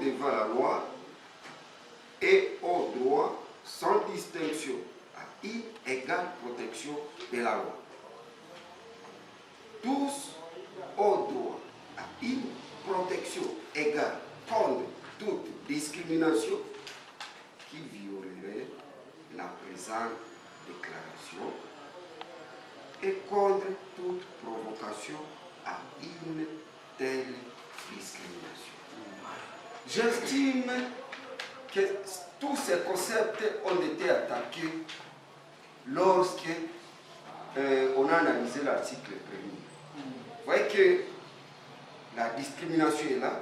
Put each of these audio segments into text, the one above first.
devant la loi et ont droit sans distinction à une égale protection de la loi. Tous ont droit à une protection égale contre toute discrimination qui violerait la présente déclaration et contre toute provocation à une telle discrimination. J'estime que tous ces concepts ont été attaqués lorsque on a analysé l'article 1er. Vous voyez que la discrimination est là,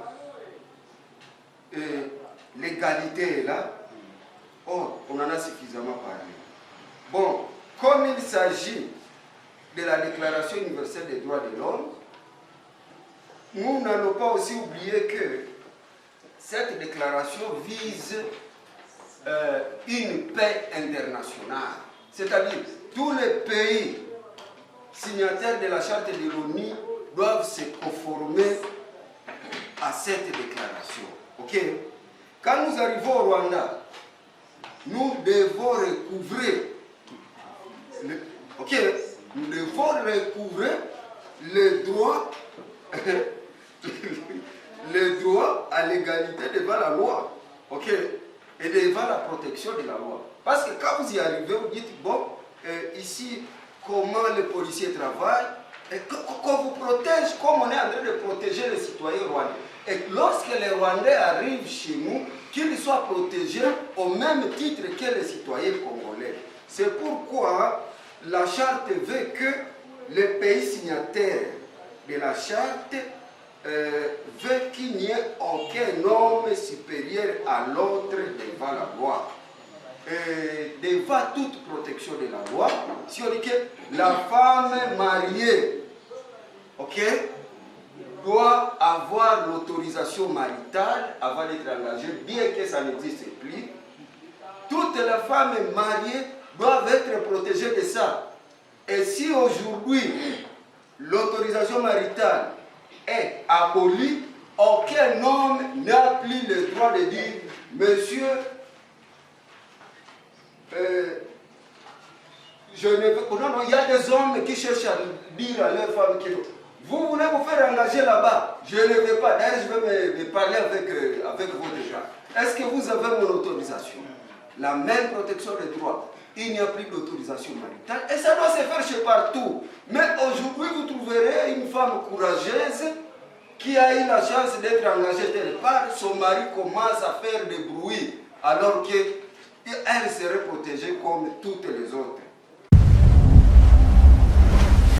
l'égalité est là. Or, on en a suffisamment parlé. Bon, comme il s'agit de la Déclaration universelle des droits de l'homme, nous n'allons pas aussi oublier que cette déclaration vise une paix internationale. C'est-à-dire, tous les pays signataires de la Charte de l'ONU doivent se conformer à cette déclaration. Ok? Quand nous arrivons au Rwanda, nous devons recouvrer nous devons recouvrer le droit à l'égalité devant la loi, ok, et devant la protection de la loi. Parce que quand vous y arrivez, vous dites, bon, ici, comment les policiers travaillent, et qu'on vous protège comme on est en train de protéger les citoyens rwandais. Et lorsque les Rwandais arrivent chez nous, qu'ils soient protégés au même titre que les citoyens congolais. C'est pourquoi la charte veut que les pays signataires de la charte veut qu'il n'y ait aucun homme supérieur à l'autre devant la loi. Devant toute protection de la loi, si on dit que la femme mariée, ok, doit avoir l'autorisation maritale avant d'être engagée, bien que ça n'existe plus. Toutes les femmes mariées doivent être protégées de ça. Et si aujourd'hui l'autorisation maritale est abolie, aucun homme n'a plus le droit de dire « Monsieur, je ne veux pas... » Non, non, il y a des hommes qui cherchent à dire à leurs femmes que vous voulez vous faire engager là-bas, je ne veux pas. D'ailleurs, je vais me parler avec vous déjà. Est-ce que vous avez mon autorisation? La même protection des droits. Il n'y a plus d'autorisation maritale et ça doit se faire chez partout. Mais aujourd'hui, vous trouverez une femme courageuse qui a eu la chance d'être engagée telle part. Son mari commence à faire des bruits alors qu'elle serait protégée comme toutes les autres.